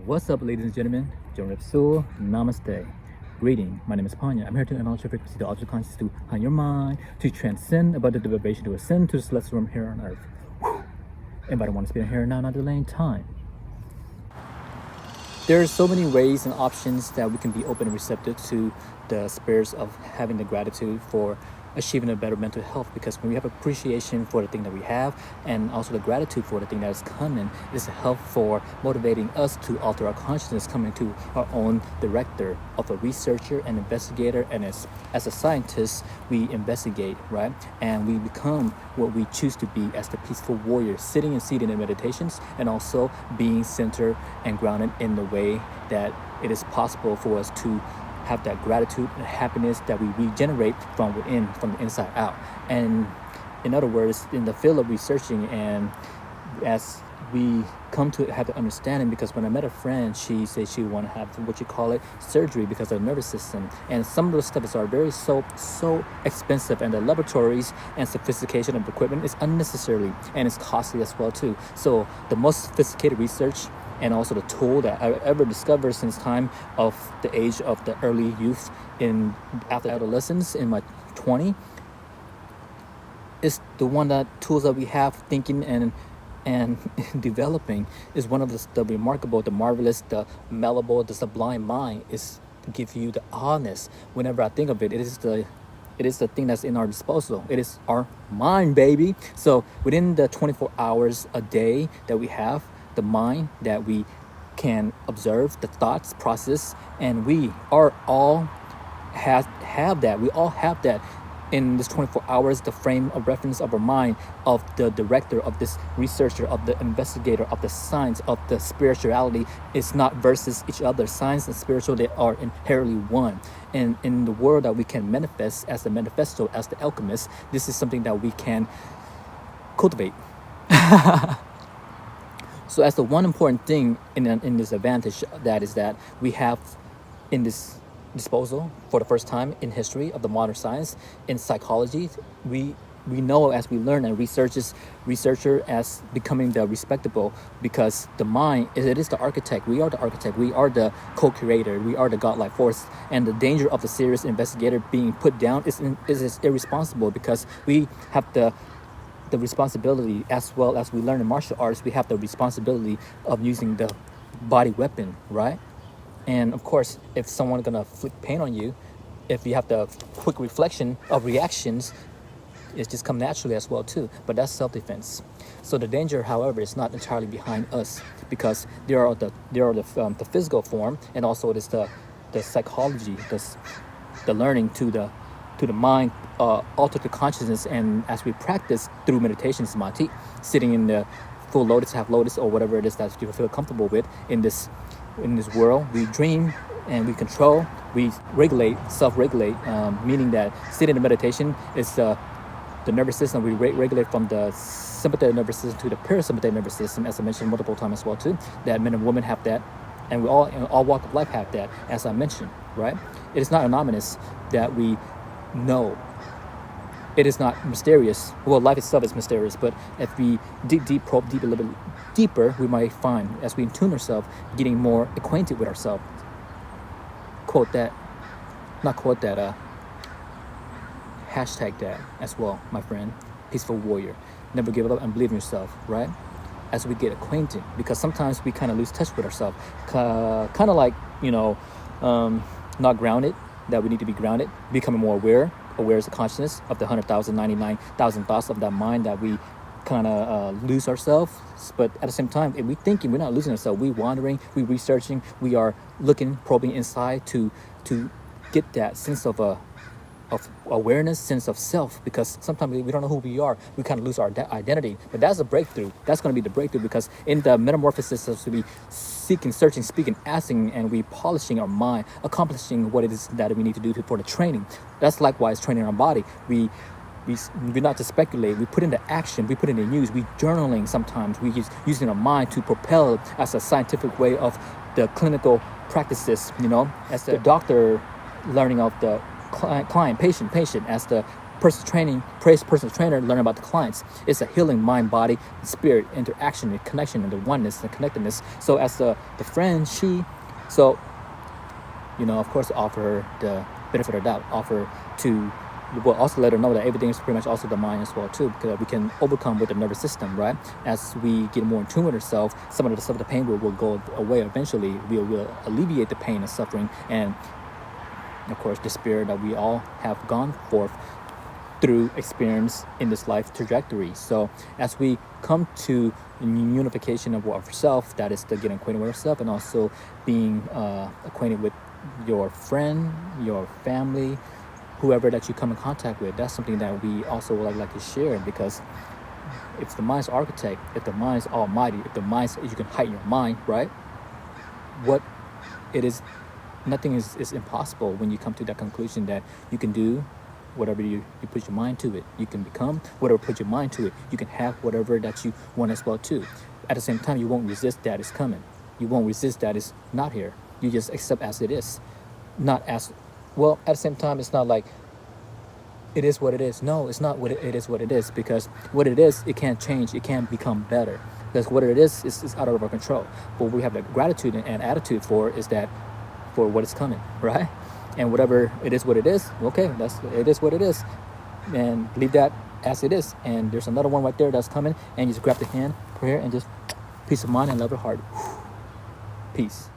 What's up, ladies and gentlemen? John Repsul, Namaste. Greeting, my name is Panya. I'm here to acknowledge your frequency, the object of consciousness, to high your mind, to transcend abundant vibration, to ascend to the celestial realm here on earth. Whew. Anybody want to spend here now, not delaying time? There are so many ways and options that we can be open and receptive to the spirits of having the gratitude for achieving a better mental health, because when we have appreciation for the thing that we have and also the gratitude for the thing that is coming, it's a help for motivating us to alter our consciousness, coming to our own director of a researcher and investigator, and as a scientist we investigate, right? And we become what we choose to be as the peaceful warrior, sitting and seated in meditations, and also being centered and grounded in the way that it is possible for us to have that gratitude and happiness that we regenerate from within, from the inside out. And in other words, in the field of researching, and as we come to have the understanding, because when I met a friend, she said she want to have what you call it surgery because of the nervous system, and some of those stuff are very so expensive, and the laboratories and sophistication of equipment is unnecessarily, and it's costly as well too. So the most sophisticated research and also the tool that I ever discovered since time of the age of the early youth in after adolescence in my 20 is the one that tools that we have thinking and developing is one of the remarkable, the marvelous, the malleable, the sublime mind is to give you the honest. Whenever I think of it, it is the thing that's in our disposal. It is our mind, baby. So within the 24 hours a day that we have, the mind that we can observe, the thoughts process, and we are all have that. We all have that in this 24 hours, the frame of reference of our mind, of the director, of this researcher, of the investigator, of the science, of the spirituality. It's not versus each other. Science and spiritual, they are inherently one. And in the world that we can manifest as the manifesto, as the alchemist, this is something that we can cultivate. So as the one important thing in this advantage, that is that we have in this disposal for the first time in history of the modern science, in psychology, we know as we learn and researcher as becoming the respectable, because the mind it is the architect. We are the architect. We are the co-creator. We are the godlike force. And the danger of the serious investigator being put down is irresponsible, because we have the responsibility, as well as we learn in martial arts, we have the responsibility of using the body weapon, right? And of course, if someone's gonna inflict pain on you, if you have the quick reflection of reactions, it's just come naturally as well too. But that's self-defense. So the danger, however, is not entirely behind us, because there are the physical form, and also it is the psychology, the learning to the mind, alter the consciousness. And as we practice through meditation, samadhi, sitting in the full lotus, half lotus, or whatever it is that you feel comfortable with in this world, we dream and we control, we regulate, self-regulate, meaning that sitting in meditation is the nervous system. We regulate from the sympathetic nervous system to the parasympathetic nervous system, as I mentioned multiple times as well too, that men and women have that, and we all in all walk of life have that, as I mentioned, right? It is not anonymous that we know. It is not mysterious. Well, life itself is mysterious, but if we probe a little bit deeper, we might find, as we tune ourselves, getting more acquainted with ourselves. Hashtag that as well, my friend. Peaceful warrior. Never give up and believe in yourself, right? As we get acquainted, because sometimes we kind of lose touch with ourselves. Kind of like, not grounded, that we need to be grounded, becoming more aware as a consciousness of the 100,000, 99,000 thoughts of that mind that we kind of lose ourselves. But at the same time, if we thinking, we're not losing ourselves. We wandering, we researching, we are looking, probing inside to get that sense of awareness, sense of self, because sometimes we don't know who we are. We kind of lose our identity. But that's a breakthrough. That's going to be the breakthrough, because in the metamorphosis of we seeking, searching, speaking, asking, and we polishing our mind, accomplishing what it is that we need to do for the training. That's likewise training our body. We not to speculate. We put into action. We put into use. We journaling sometimes. We use using our mind to propel as a scientific way of the clinical practices. As the doctor learning of the client, patient, as the personal trainer, learn about the clients. It's a healing mind, body, spirit, interaction, and connection, and the oneness and connectedness. So as the friend, so of course, offer her the benefit of the doubt, offer to, well, also let her know that everything is pretty much also the mind as well too, because we can overcome with the nervous system, right? As we get more in tune with ourselves, some of the stuff, the pain will go away eventually. We will alleviate the pain and suffering, and of course the spirit that we all have gone forth through experience in this life trajectory. So as we come to unification of ourselves, that is the getting acquainted with ourselves, and also being acquainted with your friend, your family, whoever that you come in contact with. That's something that we also would like to share, because if the mind's architect, if the mind's almighty, if the mind's, you can heighten your mind, right? What it is, nothing is impossible when you come to that conclusion that you can do whatever you put your mind to it. You can become whatever put your mind to it. You can have whatever that you want as well too. At the same time, you won't resist that it's coming. You won't resist that it's not here. You just accept as it is. Not as, well, at the same time, it's not like it is what it is. No, it's not what it is what it is, because what it is, it can't change. It can't become better, because what it is out of our control. But what we have the gratitude and attitude for is that for what is coming, right? And whatever it is what it is, okay, it is what it is. And leave that as it is. And there's another one right there that's coming, and you just grab the hand, prayer, and just peace of mind and love of heart. Peace.